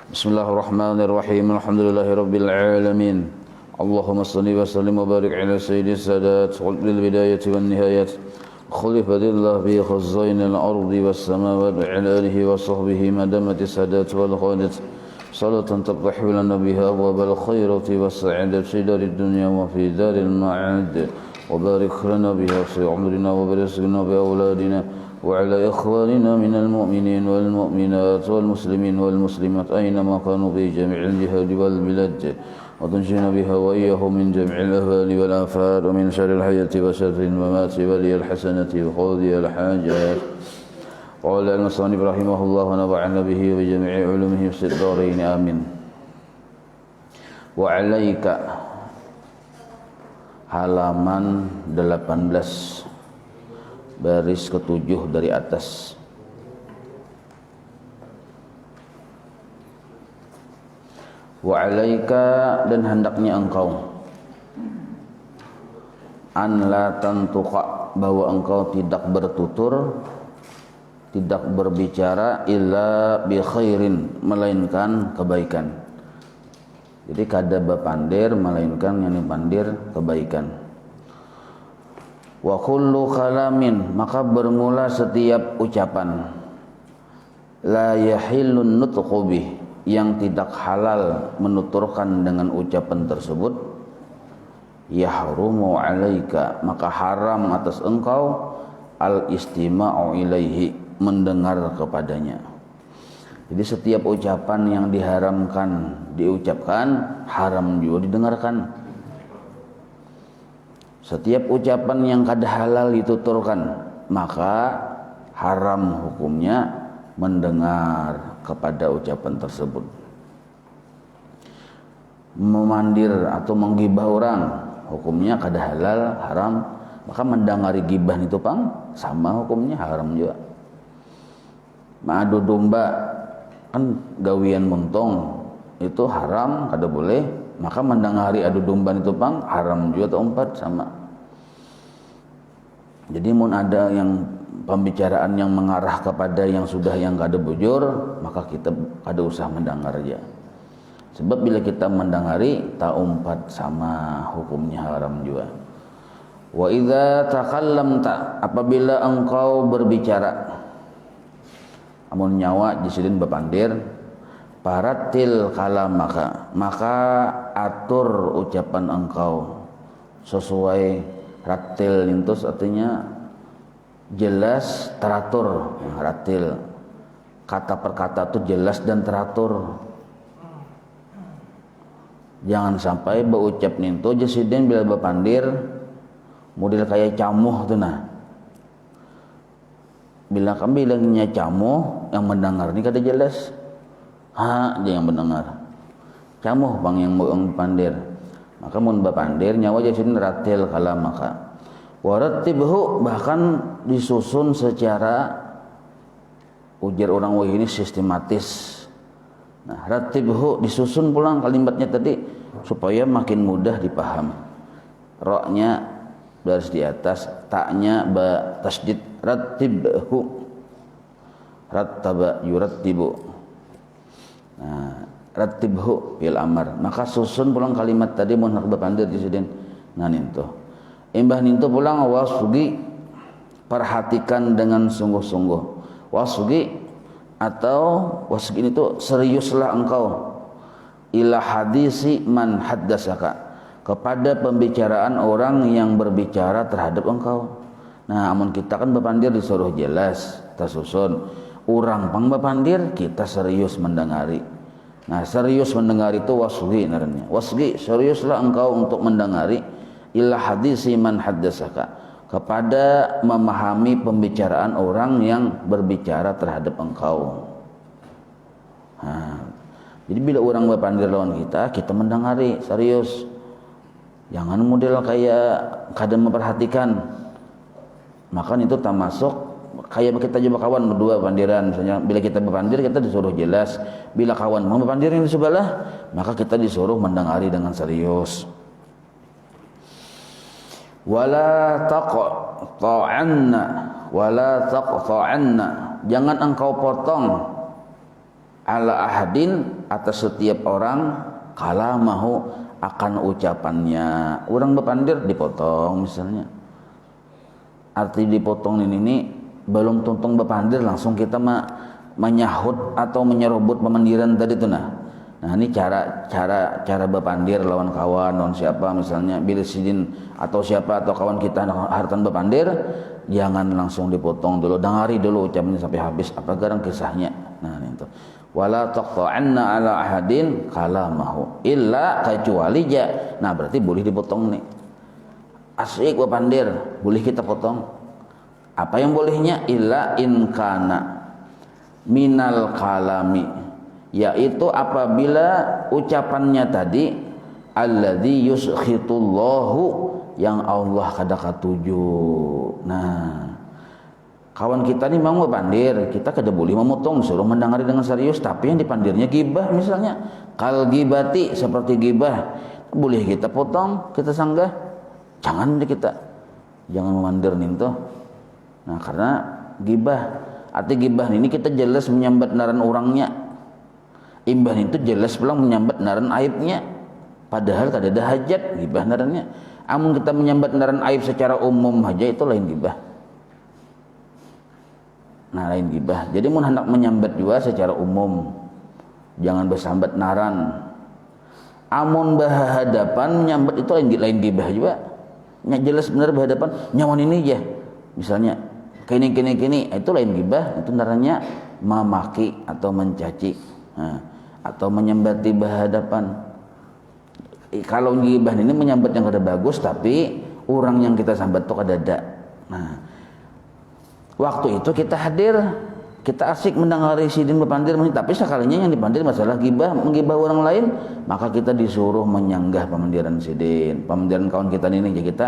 Bismillahirrahmanirrahim. Alhamdulillahirabbil alamin. Allahumma shalli wa sallim wa barik ala sayyidis sadat wal bidayati wan nihayat. Khalifatillah bi khazainil ardi was samawati wa ala alihi wa sahbihi madamati sadat wal khadat. Salatan taftahu lana biha abwabal khairati was sa'adati darid dunya wa fi daril ma'ad. Wa barik lana biha fi umrina wa barik lana bi auladina وعلى إخواننا من المؤمنين والمؤمنات والمسلمين والمسلمات أينما كانوا في جميع الجهاد والبلاد وتنجينا بها وإياهم من جميع الأهوال والآفات ومن شر الحياة وشر الممات ولي الحسنة وقاضي الحاجات. قال المصنف رحمه الله ونفعنا به وبجميع علومه في الدارين آمين. وعليك halaman 18 baris ke-7 dari atas. Wa alaika, dan hendaknya engkau an la tantuqa, bahwa engkau tidak bertutur, tidak berbicara illa bi khairin, melainkan kebaikan. Jadi kada bapandir melainkan yang dipandir kebaikan. Wa kullu kalamin, maka bermula setiap ucapan la yahillun nutqu bih, yang tidak halal menuturkan dengan ucapan tersebut, yahrumu alaika, maka haram atas engkau al istima'u ilaihi, mendengar kepadanya. Jadi setiap ucapan yang diharamkan diucapkan, haram juga didengarkan. Setiap ucapan yang kada halal dituturkan, maka haram hukumnya mendengar kepada ucapan tersebut. Memandir atau menggibah orang, hukumnya kada halal, haram, maka mendengari gibah itu pang sama hukumnya haram juga. Madu domba kan gawian montong itu haram, kada boleh, maka mendengari adu domba itu pang haram juga atau empat sama. Jadi mun ada yang pembicaraan yang mengarah kepada yang sudah yang kada bujur, maka kita kada usah mendengar aja. Sebab bila kita mendengari tak umpat sama hukumnya haram juga. Wa idza takallamta, apabila engkau berbicara, amun nyawa jisilin bapandir, paratil kalamaka, maka atur ucapan engkau sesuai. Ratil itu artinya jelas, teratur. Ratil, kata per kata itu jelas dan teratur. Jangan sampai berucap nintu jasiden bila bapandir model kayak camuh tuh nah. Bila kami bilangnya camuh, yang mendengar ini kada jelas. Dia yang mendengar. Camuh bang yang bapandir. Maka mun bapandir nyawa jasiden ratil kalamaka. Waratibhu, bahkan disusun secara ujar orang wah ini sistematis. Nah, ratibhu disusun pulang kalimatnya tadi supaya makin mudah dipaham. Ra-nya baris di atas, ta-nya ba tasdid, ratibhu. Rattaba yurattibu. Nah, ratibhu fil amar, maka susun pulang kalimat tadi mun hendak bapandir disiden nganinto. Imbah nintu pulang wasgi, perhatikan dengan sungguh-sungguh. Wasgi atau wasgi itu seriuslah engkau ila hadisi man haddasaka, kepada pembicaraan orang yang berbicara terhadap engkau. Nah, amun kita kan bapandir disuruh jelas, tersusun. Orang pang bapandir kita serius mendengari. Nah, serius mendengar itu wasgi namanya. Wasgi, seriuslah engkau untuk mendengari ila hadisi man haddasaka, kepada memahami pembicaraan orang yang berbicara terhadap engkau. Nah, jadi bila orang bapandir lawan kita, kita mendengari serius. Jangan model kayak kada memperhatikan. Maka itu termasuk kayak kita jumpa kawan berdua pandiran, misalnya bila kita berpandir kita disuruh jelas, bila kawan mau berpandir yang di sebelah, maka kita disuruh mendengari dengan serius. Wala taqta'anna, jangan engkau potong ala ahadin atas setiap orang kalamahu akan ucapannya. Orang bepandir dipotong misalnya. Arti dipotong ini belum tuntung bepandir langsung kita menyahut atau menyerobot pemandiran tadi itu nah. Nah ini cara bepandir lawan kawan, lawan siapa misalnya bilisidin atau siapa atau kawan kita hartan bepandir, jangan langsung dipotong dulu, dengari dulu ucapannya sampai habis apa garang kisahnya. Nah itu. Wala taqta'anna ala ahadin kalamahu illa kecuali ja. Nah berarti boleh dipotong nih. Asyik bepandir, boleh kita potong. Apa yang bolehnya? Illa in kana minal kalami, yaitu apabila ucapannya tadi alladzi yuskhitullahu yang Allah kada katuju. Nah, kawan kita nih mau pandir, kita kada boleh memotong, suruh mendengari dengan serius, tapi yang dipandirnya gibah misalnya. Kal gibati seperti gibah, boleh kita potong, kita sanggah. Jangan memandir ninto. Nah, karena gibah, arti gibah ini kita jelas menyambat naran orangnya. Imbah itu jelas pulang menyambat naran aibnya, padahal kada ada hajat gibah narannya. Amun kita menyambat naran aib secara umum aja itu lain gibah. Nah lain gibah. Jadi mun hendak menyambat juga secara umum, jangan bersambat naran. Amun berhadapan menyambat itu lain gibah juga. Jelas benar berhadapan nyawan ini aja. Misalnya kini itu lain gibah, itu narannya memaki atau mencaci. Nah, atau menyambati berhadapan. Kalau gibah ini menyambat yang kada bagus, tapi orang yang kita sambat itu kada ada. Nah, waktu itu kita hadir, kita asik mendengari sidin bepandir, tapi sekalinya yang dipandir masalah gibah, menggibah orang lain, maka kita disuruh menyanggah pemandiran sidin, pemandiran kawan kita ini, ya kita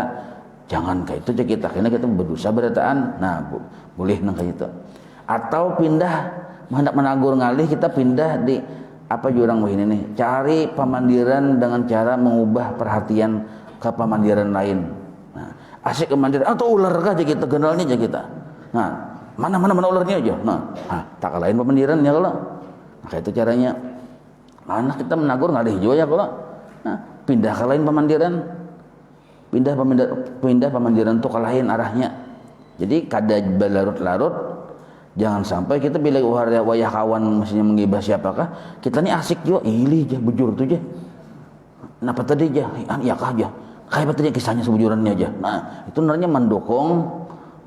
jangan kayak itu, kita karena kita berdosa berataan. Nah, boleh nang kayak itu. Atau pindah, hendak menagur ngalih, kita pindah di apa jurang ini nih, cari pemandiran dengan cara mengubah perhatian ke pemandiran lain. Nah, asik pemandiran atau ular kah aja kita kenalnya aja kita. Nah, mana ularnya aja. Nah, tak kalahin pemandiran ya kalau. Nah, itu caranya. Mana kita menagur ngalih juga ya kalau. Nah, pindah ke lain pemandiran. Pindah pemandiran tuh kalahin arahnya. Jadi kada berlarut-larut. Jangan sampai kita bila wayah kawan mestinya menggibah siapakah, kita nih asik juga, ili aja bujur tuh aja. Kenapa tadi aja? Ya kah aja. Kayak tadi kisahnya sebujurannya aja. Nah, itu sebenarnya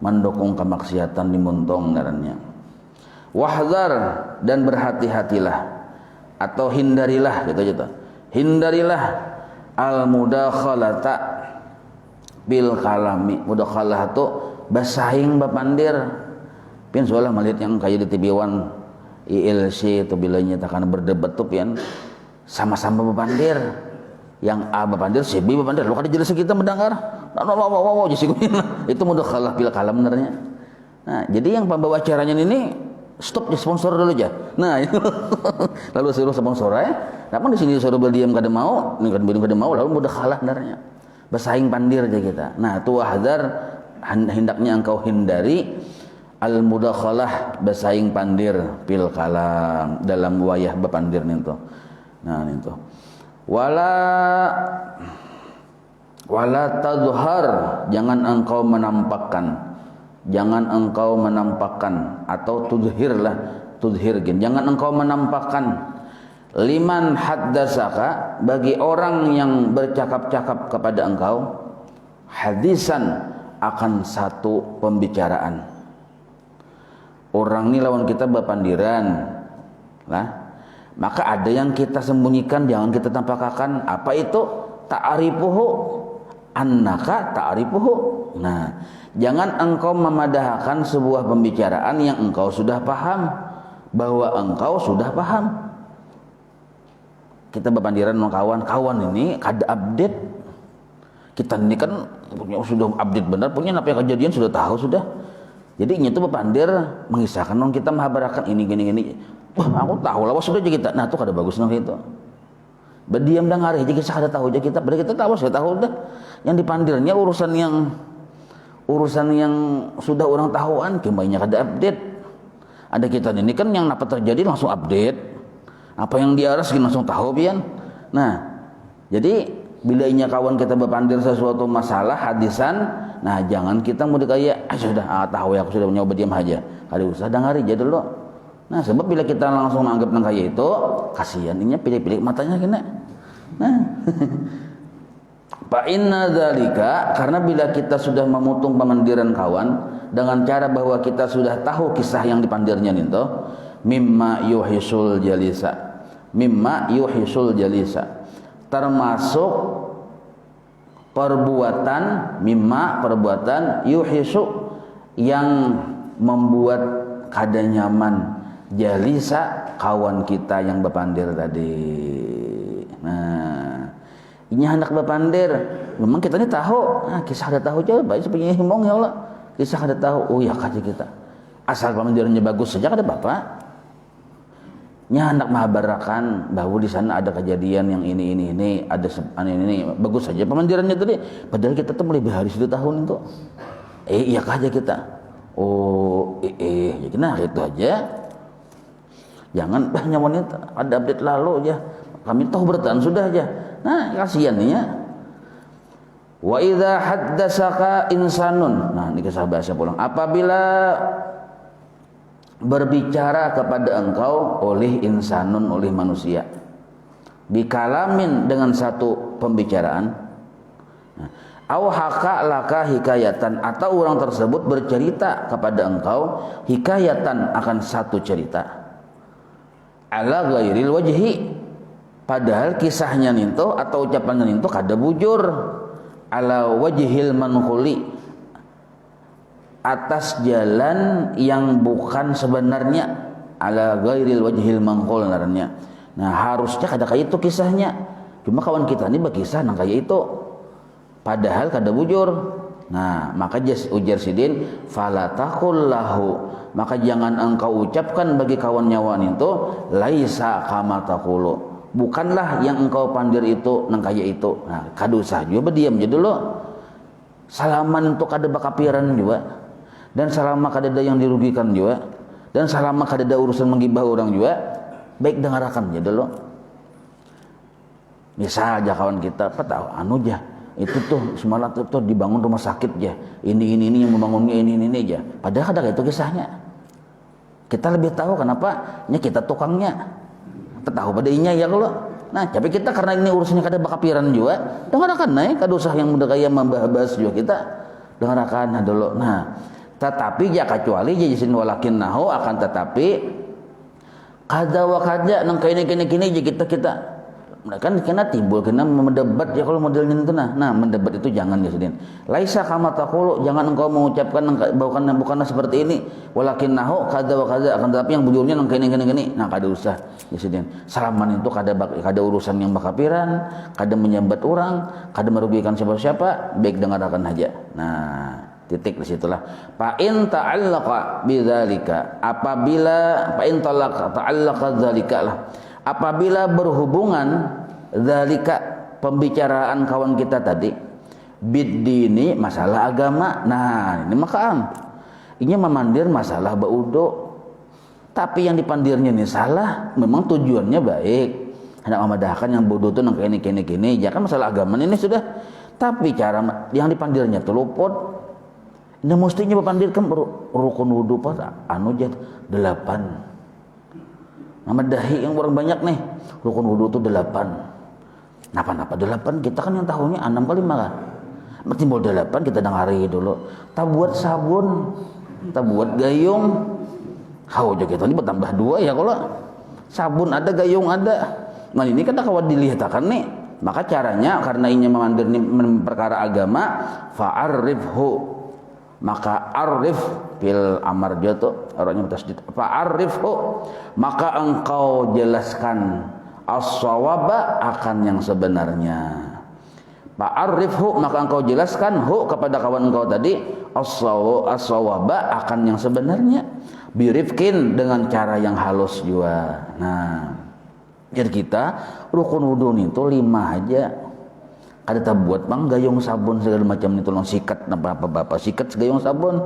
mendukung kemaksiatan dimuntong ngarannya. Wahdar dan berhati-hatilah atau hindarilah gitu aja. Hindarilah al mudakhalata bil kalami. Mudakhalah itu bersaing bepandir. Pian soalnya melihat yang kayak di TV1 ILC atau bilanya takkan berdebat tuh pian sama-sama bepandir. Yang A bepandir, si B bepandir. Lo kada jelas kita mendengar. Itu mudah kalah bil kalam benernya. Nah, jadi yang pembawa acaranya ini stop di sponsor dulu aja. Nah, itu. Lalu suruh sponsor ya. Namun di sini suruh berdiam kada mau, kada mau lalu mudah kalah benernya. Bersaing pandir aja kita. Nah, itu wahdar hendaknya engkau hindari al mudakhalah bersaing pandir bil kalam dalam wayah bepandir itu. Nah, itu. Wala tadhhar, jangan engkau menampakkan atau tudhirgin, jangan engkau menampakkan liman haddasaka, bagi orang yang bercakap-cakap kepada engkau hadisan akan satu pembicaraan. Orang ini lawan kita bepandiran lah, maka ada yang kita sembunyikan, jangan kita tampakkan. Apa itu? Ta'rifuhu annaka ta'rifuhu. Nah, jangan engkau memadahkan sebuah pembicaraan yang engkau sudah paham, bahwa engkau sudah paham. Kita bepandiran sama kawan ini kada update. Kita ini kan sudah update benar, punya apa yang kejadian sudah tahu sudah. Jadi itu bepandir mengisahkan non kita mahabarakan ini gini. Wah, aku tahu lah sudah aja kita. Nah, itu kada bagus nang itu. Berdiam dan ngarih aja kita kada tahu aja kita. Padahal kita tahu, saya tahu dah. Yang dipandirnya urusan yang sudah orang tahuan, kembalinya kada update. Ada kita ini kan yang apa terjadi langsung update. Apa yang diaras langsung tahu pian. Nah, jadi bila inya kawan kita berpandir sesuatu masalah hadisan, nah jangan kita mau dikaya, sudah tahu ya, aku sudah nyoba diam aja. Kali usah dengari aja dulu. Nah, sebab bila kita langsung anggap nang kaya itu, kasihan inya pilih-pilih matanya kena. Nah. Fa inna dzalika, karena bila kita sudah memutung pemandiran kawan dengan cara bahwa kita sudah tahu kisah yang dipandirnya itu, mimma yuhisul jalisa, termasuk perbuatan yuhisu, yang membuat kada nyaman jalisa kawan kita yang berpandir tadi. Nah, ini hendak berpandir, memang kita ini tahu, kisah ada tahu aja, baik seperti himong ya Allah, kisah ada tahu, oh ya kaji kita, asal pemandirannya bagus saja kada apa-apa. Nya hendak menghabarkan bahwa di sana ada kejadian yang ini, ada ini, bagus saja pemandirannya tadi, padahal kita tuh lebih hari 1 tahun itu, iya kaja kita, jadi nah itu aja, jangan banyak wanita, ada update lalu aja. Kami tahu bertahan sudah aja. Nah, kasihan nih ya. Wa idza haddatsaka insanun. Nah, ini kisah bahasa pulang. Apabila berbicara kepada engkau oleh insanun, oleh manusia, bikalamin dengan satu pembicaraan, au haka laka hikayatan, atau orang tersebut bercerita kepada engkau hikayatan, akan satu cerita, ala ghairil wajhi, padahal kisahnya ninto atau ucapannya ninto kada bujur, ala wajhil manquli, atas jalan yang bukan sebenarnya, ala ghairil wajhil manqul naranya. Nah, harusnya kada kayak itu kisahnya, cuma kawan kita ini berkisah nang kayak itu padahal kada bujur. Nah, maka ujar sidin, fala taqul lahu, maka jangan engkau ucapkan bagi kawan nyawan itu, laisa kama taqulu, bukanlah yang engkau pandir itu nang kaya itu. Nah, kada usah juga berdiam je dulu. Salaman untuk kada bakapiran juga, dan selama kada ada yang dirugikan juga, dan selama kada ada urusan menggibah orang juga, baik dengarkan je dulu. Misal aja kawan kita, apa tahu anu aja, itu tuh semalam tuh dibangun rumah sakit aja, ini yang membangunnya ini aja, padahal kada itu kisahnya. Kita lebih tahu kenapa? Nya kita tukangnya. Tahu pada inya ya kalau. Nah, tapi kita karena ini urusannya kada bakapiran juga, dengarkan naik kada usah yang muda kaya membahas juga kita dengarkan dulu. Nah, tetapi ya kecuali jasin walakin nahu, akan tetapi kada wa kada nang kene aja kita kan kena timbul kena mendebat ya kalau modelnya itu. Nah mendebat itu jangan ya sidin. Laisa kama taqulu, jangan engkau mengucapkan bukanlah seperti ini, walakin nahu kada wa kada, akan tetapi yang bujurnya nang kene. Nah kada usah ya sidin. Salaman itu kada urusan yang bakapiran, kada menyambat orang, kada merugikan siapa-siapa, baik dengarkan aja. Nah, titik di situlah. Fa in ta'allaqa bidzalika, apabila fa in ta'allaqa dzalika lah, apabila berhubungan dzalika pembicaraan kawan kita tadi biddini, masalah agama. Nah, ini maka ini memandir masalah baudo, tapi yang dipandirnya ini salah, memang tujuannya baik, hendak memadahkan yang bodoh itu nang kene ya kan masalah agama ini sudah, tapi cara yang dipandirnya tuh luput. Ini mestinya berpandirkan rukun wudu pas anu jat 8. Nama dahi yang orang banyak nih, rukun wudu itu 8. Napa 8? Kita kan yang tahunya 6 kali malah. Timbul 8 kita dengari dulu. Tak buat sabun, tak buat gayung. Hau aja kita ini bertambah 2 ya kalau sabun ada, gayung ada. Nah ini kan kawan dilihatkan nih. Maka caranya karena ini memandir perkara agama, fa'arifhu, maka arif fil amar jatuh orangnya tasdid, fa'arifhu, maka engkau jelaskan as-shawaba, akan yang sebenarnya. Fa'arifhu, maka engkau jelaskan hu kepada kawan engkau tadi as-shawaba, akan yang sebenarnya, birifkin, dengan cara yang halus juga. Nah, jadi kita rukun wudu itu 5 aja. Ada tak buat bang gayung sabun segala macam itu, tolong sikat apa sikat gayung sabun.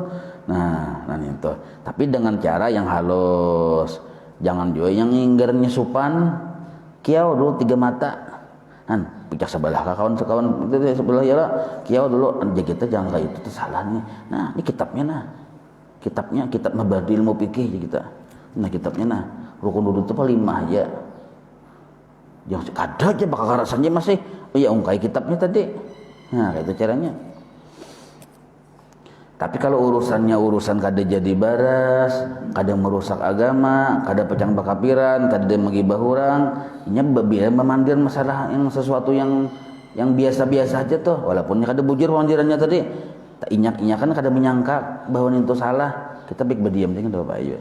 Nah itu. Tapi dengan cara yang halus. Jangan juga yang inggernya supan kiau dulu 3 mata pecah sebelah kawan-kawan itu sebelah ya kiau dulu aja kita jangan kayak itu salahnya. Nah ini kitabnya kitab mabadi ilmu fikih aja kita. Nah kitabnya nah rukun wudu itu 5 aja. Yang kada aja bakal rasanya masih ya ungkai kitabnya tadi. Nah kayak itu caranya. Tapi kalau urusan kada jadi baras, kada merusak agama, kada pecang bakapiran, kada menggibah orang, nya biar memandir masalah yang sesuatu yang biasa-biasa aja tuh, walaupun kada bujur pemandirannya tadi, tak inyak-inyakan kada menyangka bahwa itu salah, kita baik berdiam dengan doa ayo.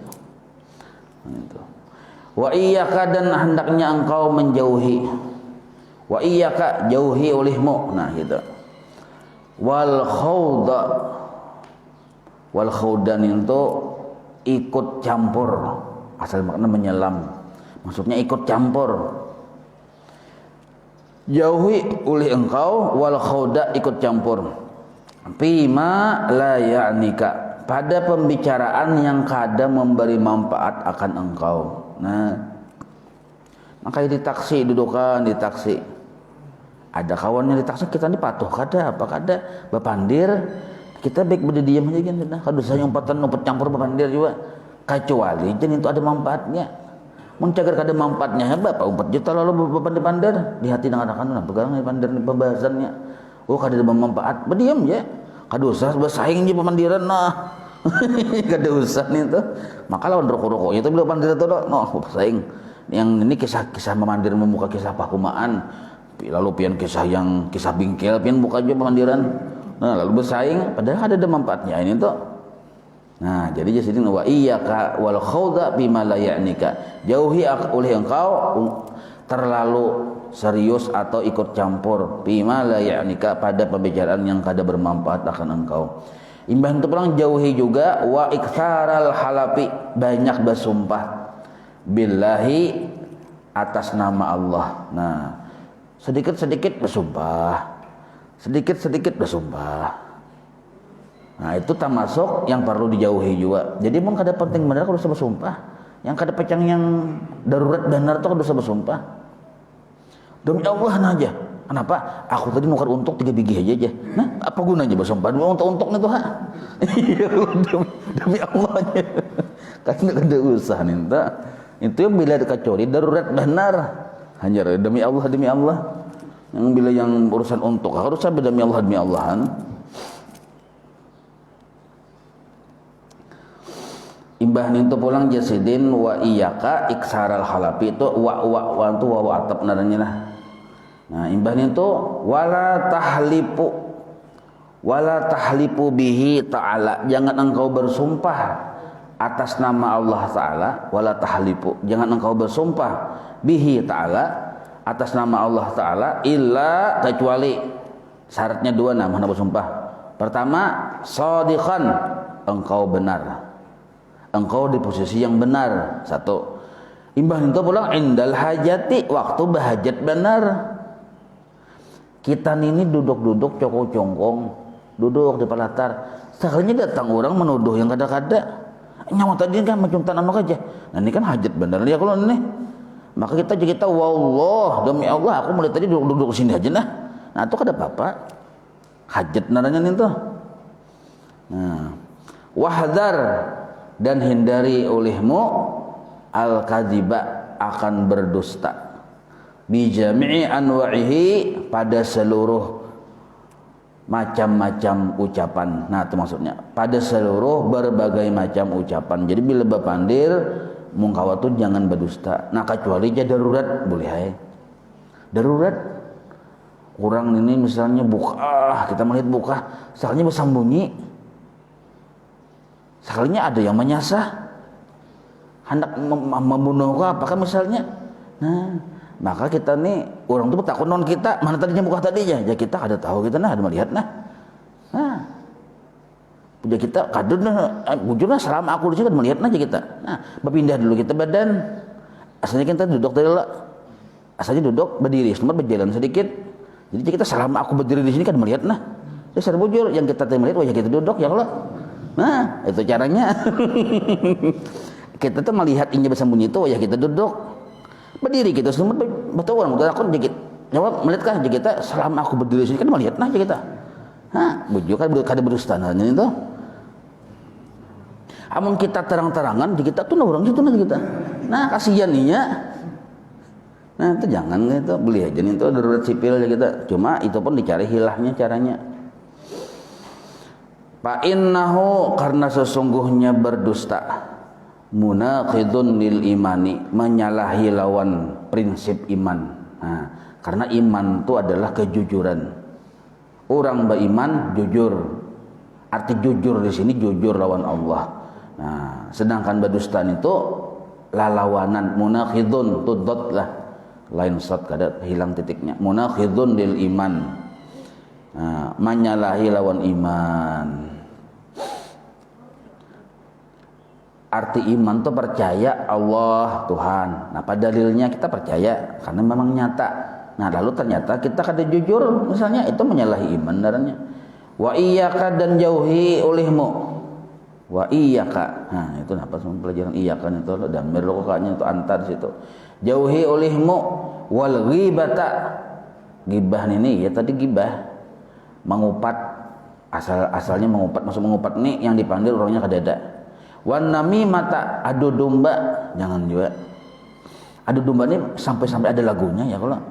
Itu. Wa iyyaka dan hendaknya engkau menjauhi. Wa iyyaka jauhi olehmu. Nah gitu. Wal khawdan itu ikut campur, asal makna menyelam, maksudnya ikut campur. Jauhi oleh engkau wal khawda ikut campur fima la ya'nika pada pembicaraan yang kada memberi manfaat akan engkau. Nah makanya di taksi dudukan di taksi ada kawannya di taksi kita ini patuh kada apa kada bapandir kita baik berdiam aja kan sudah. Kalau saya umpatan umpet campur berpandir juga kecuali jadi itu ada manfaatnya. Mencagar kada manfaatnya bapak 4 juta lalu berpandir di hati anak-anak nah pegang pandir pembahasannya. Oh kada ada manfaat berdiam ya. Kada usah bersaing je pemandiran nah. Kada usah nih tuh. Maka lawan rokok-rokoknya itu bila pandir itu no bersaing. Yang ini kisah memandir membuka kisah pakumaan. Lalu pian kisah bingkel pian buka aja pemandiran. Nah, lalu bersaing padahal ada manfaatnya ini tuh. Nah, jadi jadi wa iyyaka wal khawda bima la ya'nika. Jauhi oleh engkau terlalu serius atau ikut campur bima la ya'nika pada pembicaraan yang kada bermanfaat akan engkau. Imbah itu pulang jauhi juga wa iktsaral halafi banyak bersumpah billahi atas nama Allah. Nah, sedikit-sedikit bersumpah. Sedikit-sedikit bersumpah. Nah itu termasuk yang perlu dijauhi juga. Jadi pun kada penting benar kalau usah bersumpah. Yang kada pecang yang darurat benar tuh kada usah bersumpah. Demi Allah aja. Kenapa? Aku tadi nukar untuk 3 biji aja. Nah apa gunanya bersumpah? Untuk nih tuh ha. Demi Allah aja. Karena kada usah ninta. Itu yang bila kecuali darurat benar. Hanya demi Allah. Yang bila yang urusan untuk harus sampai demi Allahan. Imbah itu pulang jasidin wa iyyaka iksaral halafi itu wa itu wa atap naranya lah. Nah imbah itu wala tahlipu bihi ta'ala jangan engkau bersumpah atas nama Allah Ta'ala wala tahlipu jangan engkau bersumpah bihi ta'ala atas nama Allah Ta'ala illa kecuali syaratnya 2 mana bersumpah. Pertama shadiqan engkau benar, engkau di posisi yang benar. 1 imbah itu pulang indal hajati waktu bahajat benar. Kita ini duduk-duduk congkong duduk di palatar sekalinya datang orang menuduh yang kada-kada nyawa tadi kan macam tanah aja. Nah ini kan hajat benar ya kalau ini. Maka kita wallah demi Allah aku mulai tadi duduk sini aja nah. Nah itu kada apa-apa. Hajat naranya itu. Nah, wahdar dan hindari olehmu al-kadziba akan berdusta. Bi jami'i anwa'ihi pada seluruh macam-macam ucapan. Nah itu maksudnya pada seluruh berbagai macam ucapan. Jadi bila berpandir mungkawa tu jangan berdusta. Nah kecuali dia darurat boleh hai. Darurat orang ini misalnya buka, kita melihat buka, sekalinya bersembunyi, sekalinya ada yang menyasar, hendak membunuh apakah misalnya. Nah maka kita nih orang tu bertakut non kita mana tadinya buka tadinya, ya kita ada tahu kita nah ada melihat nah. Ya kita kadun bujurnya selama aku di sini kan melihat aja kita. Nah, berpindah dulu kita badan. Asalnya kita duduk tadi lah. Asalnya duduk berdiri, sempat berjalan sedikit. Jadi kita selama aku berdiri di sini kan melihat nah. Dasar bujur yang kita melihat wajah kita duduk ya Allah. Nah, itu caranya. kita tuh melihat ini bersembunyi itu ya kita duduk berdiri kita semua betul orang betul aku jikit jawab melihatkah jika kita selama aku berdiri sini kan melihat nah kita bujuk kan kada berustana itu amun kita terang-terangan jika kita tuh orang situ nah kita nah kasihan nya nah itu jangan gitu beli aja itu darurat sipil aja kita cuma itu pun dicari hilahnya caranya fa innahu karena sesungguhnya berdusta munaqidun lil imani menyalahi lawan prinsip iman nah, karena iman itu adalah kejujuran orang beriman jujur arti jujur di sini jujur lawan Allah nah sedangkan berdustaan itu lalawanan munaqidun tudot lah lain sat kada hilang titiknya munaqidun lil iman nah, menyalahi lawan iman arti iman itu percaya Allah Tuhan nah pada dalilnya kita percaya karena memang nyata nah lalu ternyata kita kada jujur misalnya itu menyalahi iman darahnya wa iyyaka dan jauhi olehmu wa iyyaka nah itu apa pelajaran iyyaka itu dan merlokanya itu antar situ jauhi olehmu wal ghibata gibah ini ya tadi gibah mengupat asalnya mengupat masuk mengupat nih yang dipanggil orangnya kadada wan namimata adu domba jangan juga adu domba ini sampai ada lagunya ya kalau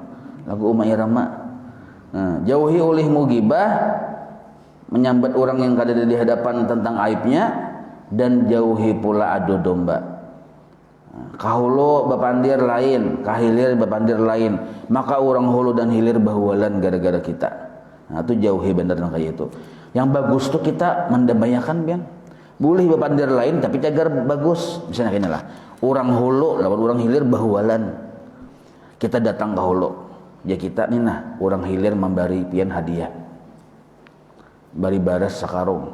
lagu Umay Rama nah, jauhi olehmu gibah menyambat orang yang kadada di hadapan tentang aibnya dan jauhi pula adu domba kahulu bapandir lain kahilir bapandir lain maka orang hulu dan hilir bahualan gara-gara kita nah itu jauhi bener kayak itu yang bagus tuh kita mendambayakan bian boleh bapandir lain tapi cagar bagus misalnya kini lah orang hulu lawan orang hilir bahualan kita datang ke hulu ya kita nih nah orang hilir memberi pian hadiah bari baras sakarung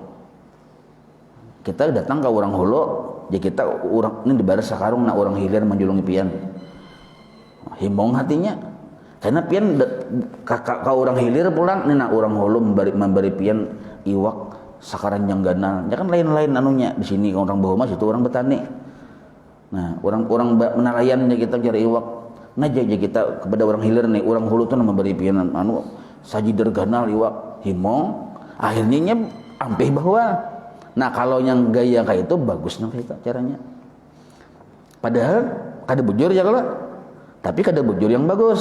kita datang ke orang hulu ya kita orang ini dibaras sakarung nak orang hilir menjulungi pian himbong hatinya karena pian kakak orang hilir pulang ini nak orang hulu memberi pian iwak sakaran yang ganal ya kan lain-lain anunya di sini orang Bahuma situ orang Betani nah orang menalayan ya kita cari iwak nah jadi kita kepada orang hilir nih orang hulu tuh memberi pian anu sajider ganal iwak himbong akhirnya ampih bahwa nah kalau yang gaya kayak itu bagus nah kita caranya padahal kada bujur ya kalau tapi kada bujur yang bagus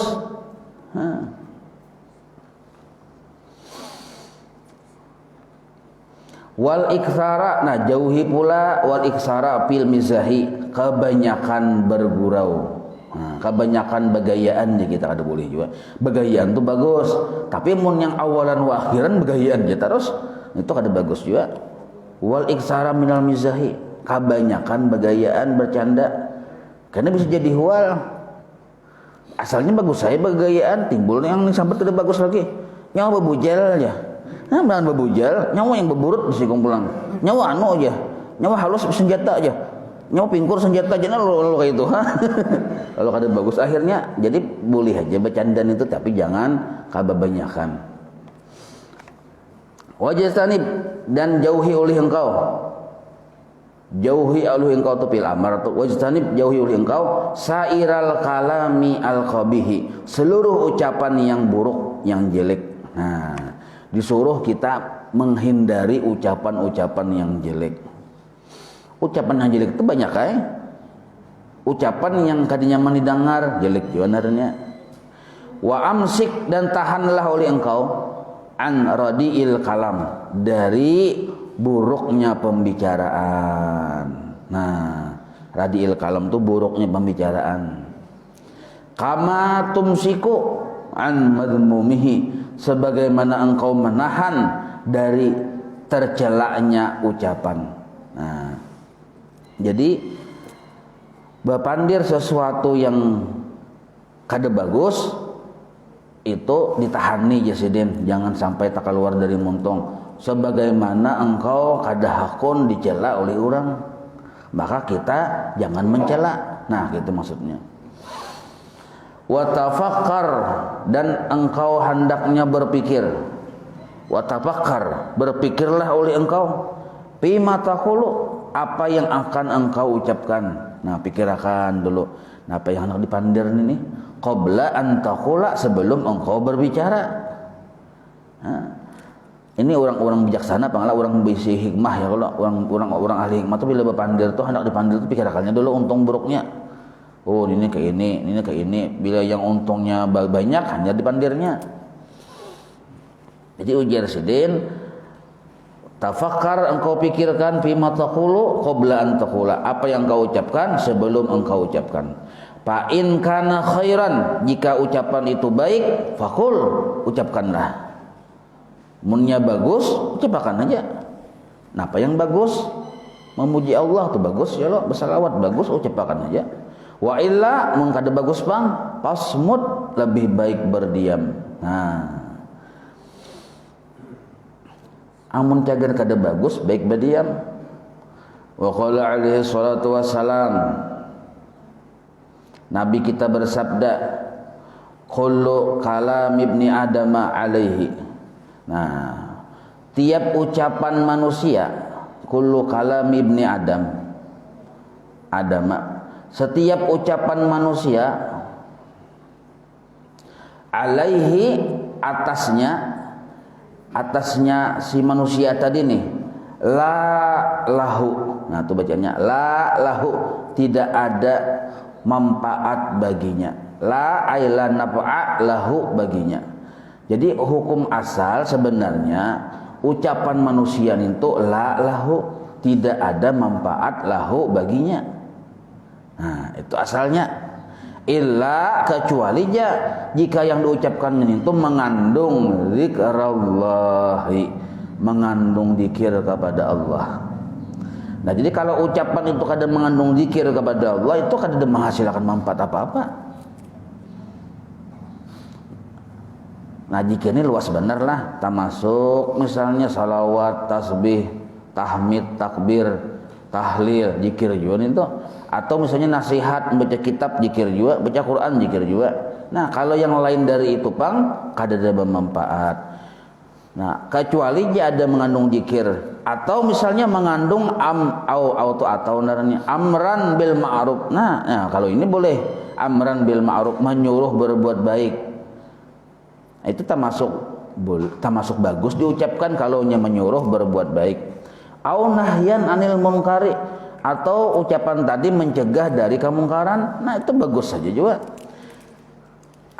wal iksara nah jauhi pula wal iksara fil mizahi kebanyakan bergurau kebanyakan begayaan ya kita kada boleh juga begayaan tuh bagus tapi mun yang awalan wa akhiran begayaan ya terus itu kada bagus juga wal iksara minal mizahi kebanyakan begayaan bercanda karena bisa jadi hual asalnya bagus saya begayaan timbul yang sampai tidak bagus lagi nyawa bebujal aja nah benar bebujal nyawa yang beburut disikung pulang nyawa anu aja nyawa halus senjata aja nyawa pingkur senjata aja lalu kayak itu kalau kada bagus akhirnya jadi boleh aja bercandaan itu tapi jangan kebanyakan wajtanib dan jauhi oleh engkau tu fil amar tu wajtanib jauhi oleh engkau sairal kalami al qabihi seluruh ucapan yang buruk yang jelek nah disuruh kita menghindari ucapan-ucapan yang jelek ucapan yang jelek itu banyak ucapan yang kadinya nyaman didengar jelek sebenarnya wa amsik dan tahanlah oleh engkau an radiil kalam dari buruknya pembicaraan nah radiil kalam itu buruknya pembicaraan kama tumsiku an madmumihi sebagaimana engkau menahan dari tercelaknya ucapan nah jadi bapandir sesuatu yang kada bagus itu ditahani jasiden jangan sampai tak keluar dari muntong sebagaimana engkau kada hakun dicela oleh orang maka kita jangan mencela nah gitu maksudnya wa tafakkar dan engkau hendaknya berpikir wa tafakkar berpikirlah oleh engkau bima taqulu apa yang akan engkau ucapkan. Nah, pikirkan dulu. Nah, apa yang hendak dipandir ini? Qabla an taqula, sebelum engkau berbicara. Nah, ini orang-orang bijaksana, pangala orang bisi hikmah ya. Kalau orang ahli hikmah itu bila berpandir tuh hendak dipandir itu pikirkannya dulu untung buruknya. Oh, ini ke ini ke ini. Bila yang untungnya banyak hanya dipandirnya. Jadi ujar sidin, tafakkar, engkau pikirkan fima taqulu qabla an taqula, apa yang engkau ucapkan sebelum engkau ucapkan. Fa in kana khairan, jika ucapan itu baik, faqul, ucapkanlah. Munnya bagus, ucapkan aja. Nah, apa yang bagus? Memuji Allah tuh bagus ya lo, bersalawat bagus, ucapkan aja. Wa illa mun kada bagus pang, pasmut, lebih baik berdiam. Nah, amun cager kada bagus, baik berdiam. Wa qala alaihi salatu wassalam, Nabi kita bersabda, kullu kalam ibni adama alaihi. Nah, tiap ucapan manusia, kullu kalam ibni adama, setiap ucapan manusia, alaihi, atasnya si manusia tadi nih, la lahu. Nah, itu bacanya la lahu, tidak ada manfaat baginya. La aila nafa'a lahu, baginya. Jadi hukum asal sebenarnya ucapan manusia itu la lahu, tidak ada manfaat lahu baginya. Nah, itu asalnya. Illa, kecuali jika yang diucapkan itu mengandung zikrallahi, mengandung zikir kepada Allah. Nah, jadi kalau ucapan itu kada mengandung zikir kepada Allah, itu kada menghasilkan manfaat apa-apa. Nah, zikir ini luas benar lah, termasuk misalnya salawat, tasbih, tahmid, takbir, tahlil, zikir juga itu. Atau misalnya nasihat, membaca kitab, zikir juga, baca Quran, zikir juga. Nah, kalau yang lain dari itu pang, kada ada bermanfaat. Nah, kecuali dia ada mengandung zikir, atau misalnya mengandung atau naranya amran bil ma'ruf. Nah, kalau ini boleh amran bil ma'ruf, menyuruh berbuat baik. Itu termasuk bagus diucapkan kalau menyuruh berbuat baik. Au nahyan anil munkari, atau ucapan tadi mencegah dari kemungkaran. Nah, itu bagus saja juga.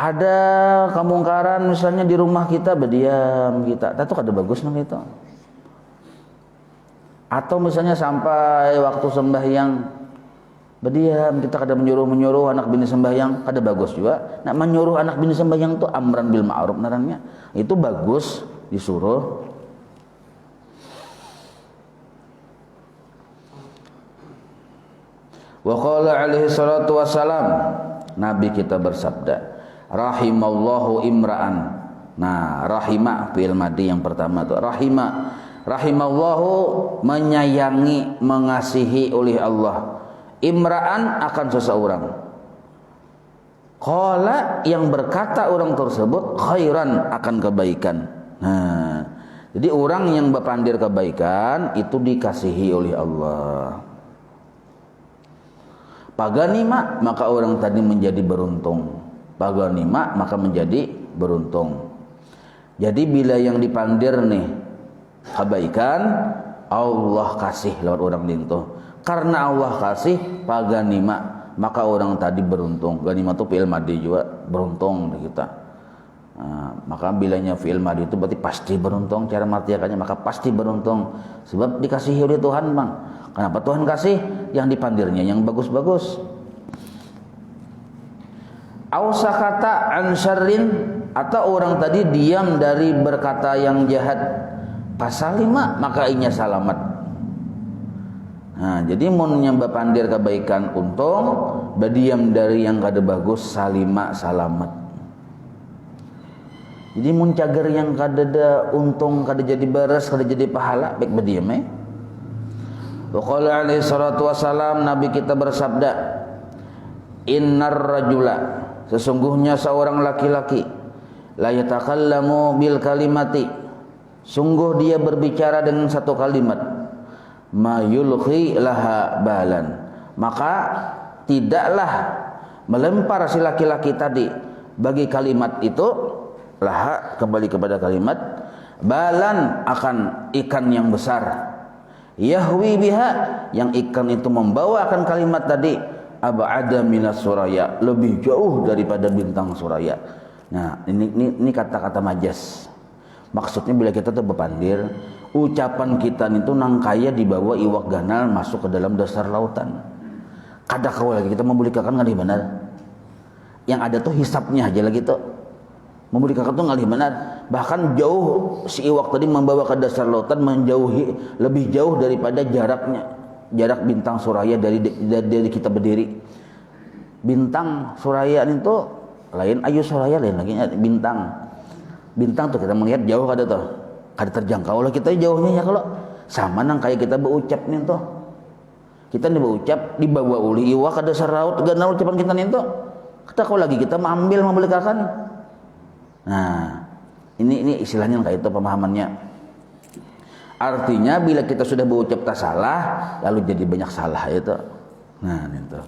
Ada kemungkaran misalnya di rumah kita, berdiam kita, itu kada bagus nang itu. Atau misalnya sampai waktu sembahyang berdiam, kita kada menyuruh anak bini sembahyang, kada bagus juga. Nah, menyuruh anak bini sembahyang itu amran bil ma'ruf narannya. Itu bagus disuruh. Wa qala alaihi salatu wassalam, Nabi kita bersabda, rahimallahu imra'an. Nah, rahimah fi'il madhi yang pertama tuh, rahimallahu, menyayangi, mengasihi oleh Allah, imra'an, akan seseorang, qala, yang berkata orang tersebut, khairan, akan kebaikan. Nah, jadi orang yang berpandir kebaikan itu dikasihi oleh Allah. Paganima, maka orang tadi menjadi beruntung. Paganima, maka menjadi beruntung. Jadi bila yang dipandir nih kebaikan, Allah kasih lewat orang itu. Karena Allah kasih, paganima, maka orang tadi beruntung. Ganima itu fi'il madhi juga, beruntung kita. Nah, maka bilanya fi'il madhi itu berarti pasti beruntung. Cara martiakannya maka pasti beruntung. Sebab dikasihi oleh Tuhan, Bang. Kenapa Tuhan kasih? Yang dipandirnya yang bagus-bagus. Ausakata an syarrin, atau orang tadi diam dari berkata yang jahat, pasalima, maka inya selamat. Nah, jadi mun nyamba pandir kebaikan untung, berdiam dari yang kada bagus, salima, selamat. Jadi mun cager yang kada ada untung, kada jadi beres, kada jadi pahala, baik berdiam Wa qala alaihi salatu wassalam, Nabi kita bersabda, innar rajula, sesungguhnya seorang laki-laki, la yatakallamu bil kalimati, sungguh dia berbicara dengan satu kalimat, ma yulqi laha balan, maka tidaklah melempar si laki-laki tadi bagi kalimat itu, laha kembali kepada kalimat, balan akan ikan yang besar, yahwi biha yang ikan itu membawa akan kalimat tadi, ab'ada minas suraya, lebih jauh daripada bintang suraya. Nah, ini kata-kata majas. Maksudnya bila kita tuh bepandir, ucapan kita itu nangkaya dibawa iwak ganal masuk ke dalam dasar lautan. Kada kau lagi kita membulikakan ngalih benar. Yang ada tuh hisapnya aja lagi tuh. Membulikakan tuh ngalih benar. Bahkan jauh si iwak tadi membawa ke dasar lautan menjauhi, lebih jauh daripada jarak bintang suraya dari kita berdiri. Bintang suraya itu lain, ayu suraya lain lagi bintang. Bintang tuh kita melihat jauh kada tuh, kada terjangkau lah kita jauhnya ya. Kalau sama nang kayak kita berucap nih tuh, kita nih berucap dibawa uli iwak kada saraut ganal ucapan kita nih tuh, kita kau lagi kita mengambil membelikakan. Nah ini istilahnya kayak itu pemahamannya. Artinya bila kita sudah berucap tak salah lalu jadi banyak salah itu. Nah itu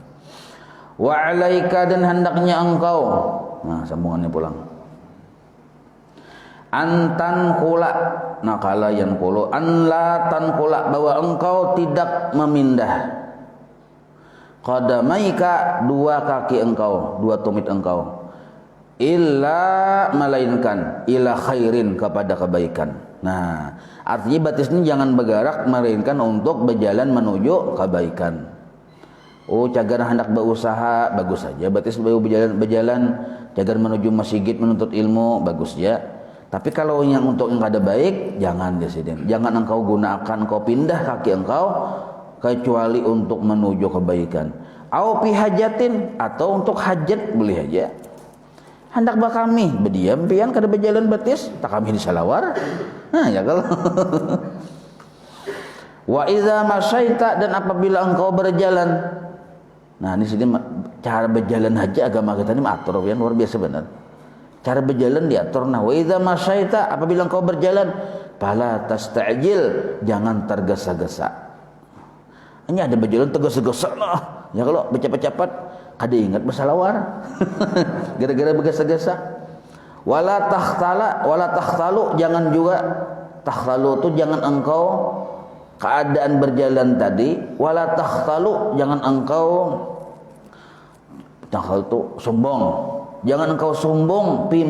wa alaika, dan hendaknya engkau, nah sambungannya pulang, antan kula, nakala yang kulu, anlatan kula, bahwa engkau tidak memindah, qadamaika, dua kaki engkau, dua tumit engkau, illa melainkan, ila khairin, kepada kebaikan. Nah artinya batis ini jangan bergerak melainkan untuk berjalan menuju kebaikan. Oh cagar hendak berusaha bagus saja, batis berjalan cagar menuju masjid menuntut ilmu bagus ya. Tapi kalau yang untuk yang ada baik, jangan Presiden. Jangan engkau gunakan, engkau pindah kaki engkau kecuali untuk menuju kebaikan. Au pi hajatin, atau untuk hajat boleh aja. Hendak bakami berdiam pian kada berjalan batis, tak kami disalawar. Nah ya kalau. Wa idza masyaita, dan apabila engkau berjalan. Nah ini sini cara berjalan haji agama kita ini atur ya, luar biasa benar. Cara berjalan diatur. Nah, wa idza masyaita, apabila engkau berjalan, fala tasta'jil, jangan tergesa-gesa. Ini ada berjalan tergesa-gesa lah. Ya kalau bercepat-cepat kada ingat bersalawar. Gara-gara bergesa-gesa. Wala takhtalu, jangan juga takhtalu itu jangan engkau keadaan berjalan tadi, wala takhtalu, jangan engkau takhtal itu sombong. Jangan engkau sombong pi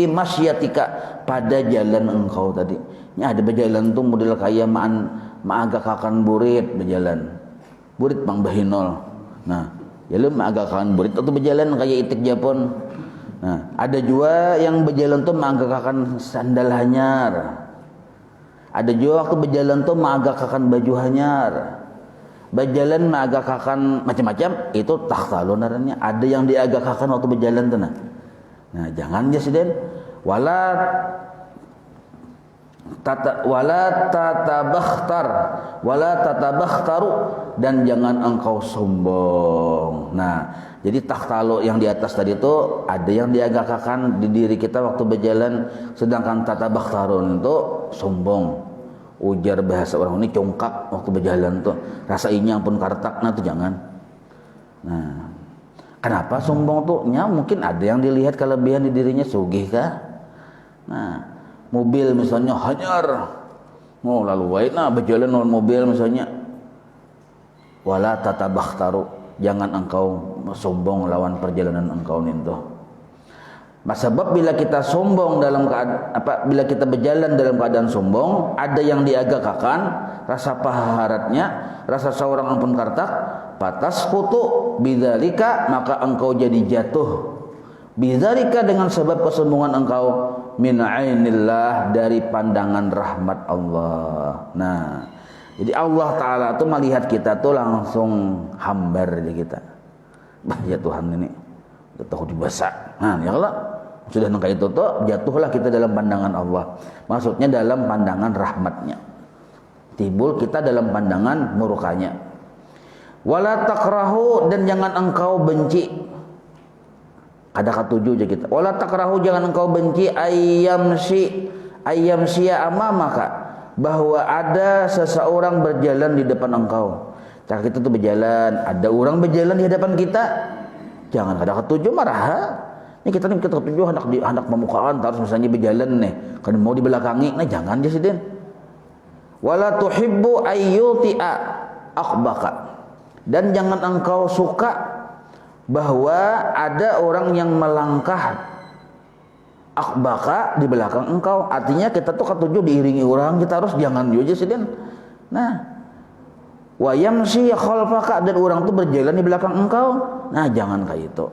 masyatika, pada jalan engkau tadi. Ini ada berjalan tuh model kayak maagak akan burit berjalan. Burit Bang Bahinol. Nah, jalan maagak akan burit atau berjalan kayak itik Japon. Nah, ada juga yang berjalan tuh maagak akan sandal hanyar. Ada juga waktu berjalan tuh maagak akan baju hanyar. Berjalan mengagakakan macam-macam, itu takhtalun namanya. Ada yang diagakakan waktu berjalan tuh. Nah jangan ya Siden, wala tatabakhtaru, dan jangan engkau sombong. Nah jadi takhtalu yang di atas tadi itu ada yang diagakakan di diri kita waktu berjalan, sedangkan tatabakhtarun itu sombong. Ujar bahasa orang ini congkak waktu berjalan tuh, rasa inyang pun kartakna tuh jangan. Nah kenapa sombong tuh? Ya mungkin ada yang dilihat kelebihan di dirinya, sugih kah? Nah mobil misalnya hanyar, oh lalu wae nah berjalan non mobil misalnya. Wala tatabakhtaru, jangan engkau sombong lawan perjalanan engkau ninto. Sebab bila kita sombong dalam keadaan bila kita berjalan dalam keadaan sombong, ada yang diagakakan, rasa paharatnya, rasa seorang ampun kartak, patas kutu bidzalika, maka engkau jadi jatuh. Bidzalika, dengan sebab kesombongan engkau, min ainillah, dari pandangan rahmat Allah. Nah, jadi Allah Ta'ala tuh melihat kita tuh langsung hambar di kita. Ya Tuhan ini udah tahu dibasak. Nah ya Allah, sudah nangka itu tuh jatuhlah kita dalam pandangan Allah. Maksudnya dalam pandangan rahmatnya. Timbul kita dalam pandangan murkanya. Wala takrahu, dan jangan engkau benci. Ada ketujuh aja kita. Wala takrahu, jangan engkau benci ayyamsiya amamaka, bahwa ada seseorang berjalan di depan engkau. Cara kita tuh berjalan, ada orang berjalan di hadapan kita, jangan ada ketujuh marah. Ini kita ketujuh hendak pemukaan harus misalnya berjalan nih, kan mau di belakangi, nah jangan jasiden. Wala tuhibbu ayyuti'a akhbaka, dan jangan engkau suka bahwa ada orang yang melangkah akhbaka di belakang engkau. Artinya kita tuh ketujuh diiringi orang, kita harus jangan juga jasiden. Nah, wa yamshi khalfaka, dan orang tuh berjalan di belakang engkau, nah jangan kayak itu.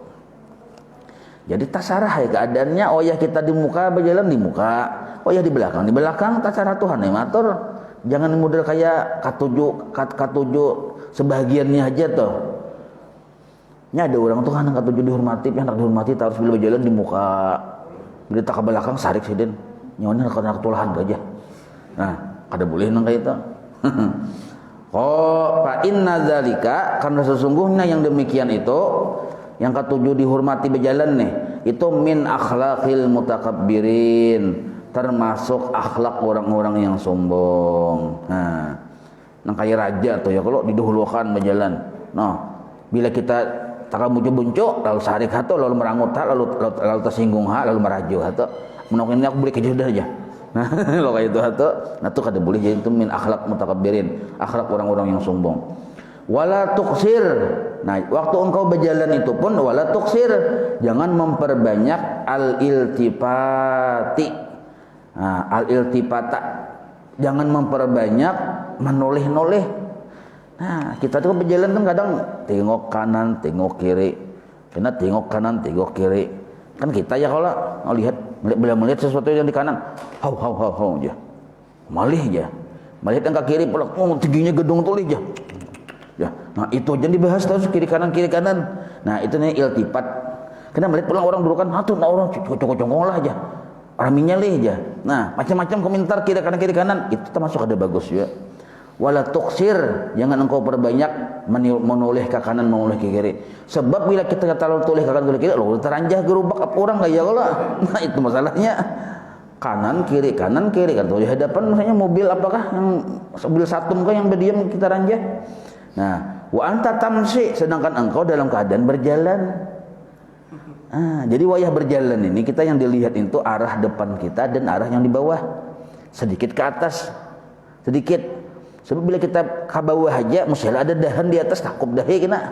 Jadi tasarah ya keadaannya, oh ya kita di muka berjalan di muka, oh ya di belakang tasarah Tuhan ya matur. Jangan model kayak katujuh sebagiannya aja tuh. Nya ada orang tuh kan katujuh dihormati, yang dihormati harus bila berjalan di muka, bila tak ke belakang sarik siden, nyawana nak tulahan aja. Nah, kada boleh nang kayak itu. Oh, fa inna dzalika, karena sesungguhnya yang demikian itu, yang ketujuh dihormati berjalan nih, itu min akhlaqil mutakabbirin, termasuk akhlak orang-orang yang sombong. Nah, nang kayak raja tuh ya kalau didahulukan berjalan. Nah, bila kita tak buncu-buncu lalu sarik hato, lalu merangut lalu tersinggung lalu meraju hato, menokin aku boleh kejudah aja. Nah, lo kayak itu hato, nah tuh kada boleh, jadi itu min akhlak mutakabbirin, akhlak orang-orang yang sombong. Wala tuksir. Nah, waktu engkau berjalan itu pun wala tuksir, jangan memperbanyak al-iltifati. Nah, al-iltifata, jangan memperbanyak menoleh-noleh. Nah, kita tuh berjalan kan kadang tengok kanan, tengok kiri. Karena tengok kanan, tengok kiri. Kan kita ya kalau lihat bila melihat sesuatu yang di kanan, hau aja. Malih aja. Melihat yang ke kiri pula, tingginya gedung tuh aja. Ya, nah itu aja dibahas terus kiri kanan. Nah, itu nih iltifat. Karena melihat pulang orang dulu kan, tuh orang cocok-cocok lah aja. Raminya aja. Nah, macam-macam komentar kiri kanan, itu termasuk ada bagus ya. Wala tuksir, jangan engkau perbanyak menoleh ke kanan, menoleh ke kiri. Sebab bila kita terlalu toleh ke kanan ke kiri, lo teranjah gerubak apa orang enggak ya kalau. Nah, itu masalahnya. Kanan kiri kan tuh di hadapan misalnya mobil apakah yang mobil satum kah yang berdiam kita ranjah. Nah, wa anta tamsi, sedangkan engkau dalam keadaan berjalan. Jadi wayah berjalan ini kita yang dilihat itu arah depan kita dan arah yang di bawah. Sedikit ke atas, sedikit. Sebab bila kita ke bawah aja, mesti ada dahan di atas, takut dahi kena.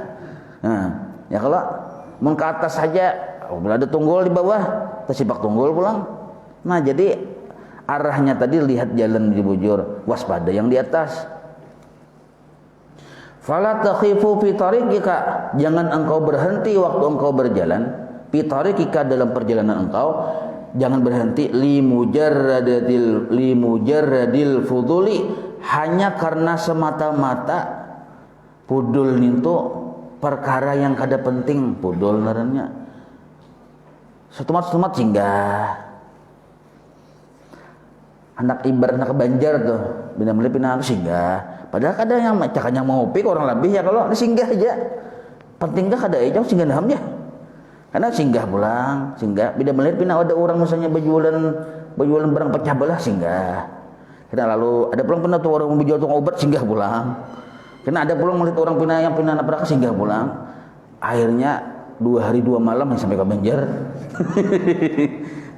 Nah, ya kalau mau ke atas saja, bila ada tunggul di bawah, tersipak tunggul pulang. Nah, jadi arahnya tadi lihat jalan di bujur, waspada yang di atas. Fala takhifu fi tariqika, jangan engkau berhenti waktu engkau berjalan, fi tariqika dalam perjalanan engkau, jangan berhenti li mujarradil fuduli, hanya karena semata-mata pudul itu perkara yang kada penting, pudul ngarannya. Setumat-setumat singgah. Anak ibar anak banjar tuh, bina beli pinang singgah. Padahal kadang yang cakanya mau pik orang lebih ya kalau singgah aja. Penting gak kada aja singgah daham ya. Karena singgah pulang, singgah. Bila melihat pinang ada orang misalnya berjualan barang pecah belah singgah. Karena lalu ada pulang pinang tuh orang berjual tukang obat singgah pulang. Karena ada pulang melihat orang pinang yang pinang naprak singgah pulang. Akhirnya 2 hari 2 malam yang sampai ke Banjar.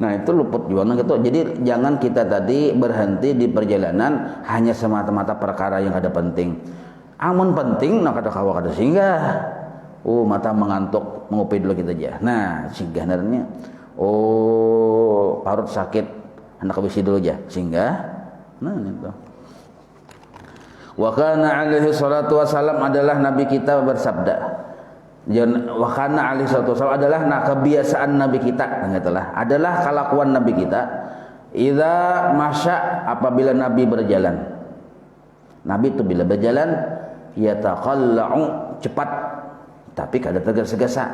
Nah, itu luput juga gitu. Jadi jangan kita tadi berhenti di perjalanan hanya semata-mata perkara yang ada penting. Amun penting nak ada kawa kada singgah. Mata mengantuk, mengopi dulu kita aja. Nah, singgah naranya. Parut sakit, hendak habisi dulu aja. Singgah. Nah, itu. Wa kana alaihi salatu wasalam, adalah nabi kita bersabda. Wakana alaihi salatu wasallam adalah kebiasaan nabi kita, adalah kelakuan nabi kita. Idza masya, apabila nabi berjalan, nabi itu bila berjalan yataqallau, cepat tapi kada tergesa-gesa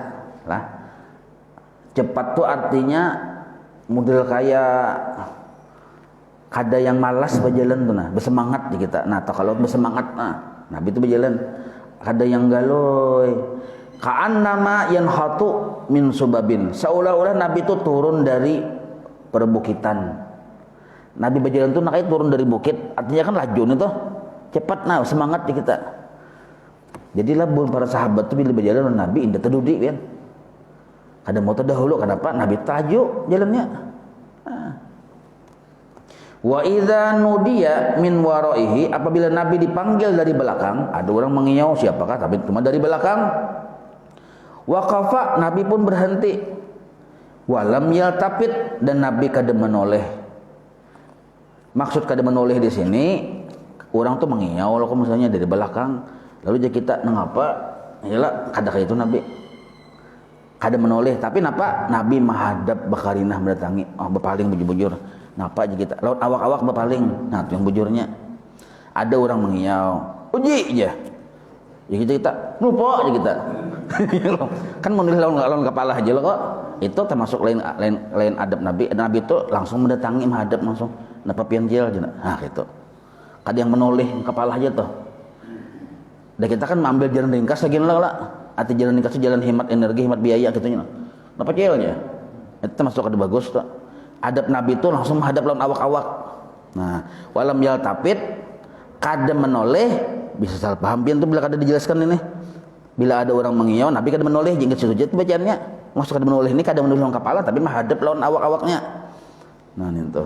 lah. Cepat tuh artinya model kayak kada yang malas berjalan tuh, nah bersemangat di kita. Nah, kalau bersemangat, nah nabi itu berjalan kada yang galoy. Ka'annama yanhatu min subabin, seolah-olah nabi itu turun dari perbukitan. Nabi berjalan tuh nakai turun dari bukit, artinya kan laju nih tuh, cepat nah semangat di kita. Jadilah para sahabat tuh bila berjalan Nabi indah terdudi kan. Kadang mau terdahulu, kenapa? Nabi tajuk jalannya. Wa idza nudiya min waraihi, apabila Nabi dipanggil dari belakang, ada orang mengiau siapakah, tapi cuma dari belakang. Waqafa, Nabi pun berhenti. Walam yaltafit, dan Nabi kada menoleh. Maksud kada menoleh di sini, orang tuh mengiau kalau misalnya dari belakang, lalu jadi kita mengapa? Iyalah kada kayak itu Nabi. Kada menoleh, tapi napa? Nabi menghadap bakarinah mendatangi, berpaling bujur-bujur. Napa aja kita? Laut awak-awak berpaling. Nah, itu yang bujurnya. Ada orang mengiau, uji aja. Ya kita lupa aja kita. Kan menulis lawan kepala aja loh kok. Itu termasuk lain adab Nabi. Nabi itu langsung mendatangi menghadap langsung. Napa pianjel aja. Nah, gitu. Kada yang menoleh kepala aja tuh. Dan kita kan mengambil jalan ringkas lagi lah. Atau jalan ringkas itu jalan hemat energi, hemat biaya gitu nya. Napa celnya? Itu termasuk ada bagus tuh. Adab Nabi itu langsung menghadap lawan awak-awak. Nah, walam yaltafit, kada menoleh, bisa salah paham pian tuh bila kada dijelaskan ini. Bila ada orang mengiau, Nabi kada menoleh, jengket sujud bacaannya. Maksud kada menoleh ini kada menoleh lawan kepala, tapi menghadap lawan awak-awaknya. Nah, itu.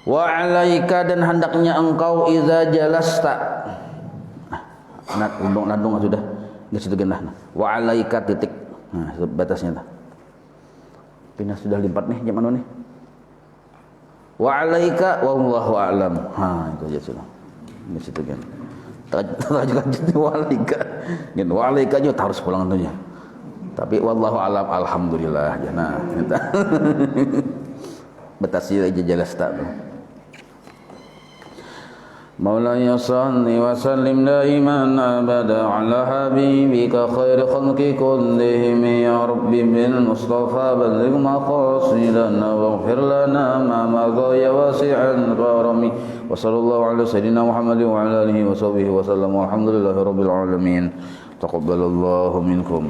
Wa alaika, dan hendaknya engkau iza jalasta. Nah, landung sudah. Geus situ genah. Wa alaika titik. Nah, itu batasnya tah. Pindah sudah lipat nih jam anu nih. Wa alaika wallahu a'lam. Itu aja sudah. Di situ kan. Tajuk jadi wa alaika. Gen wa alaika juga harus pulang tentunya. Tapi wallahu a'lam alhamdulillah aja. Nah, kita. Batasi aja jelas tak. مولاي صل وسلم دائما أبدا على حبيبك خير خلق كلهم يا رب بالمصطفى بلغ مقاصدنا واغفر لنا ما مضى يا واسع الكرم وصلى الله على سيدنا محمد وعلى آله وصحبه وسلم والحمد لله رب العالمين تقبل الله منكم.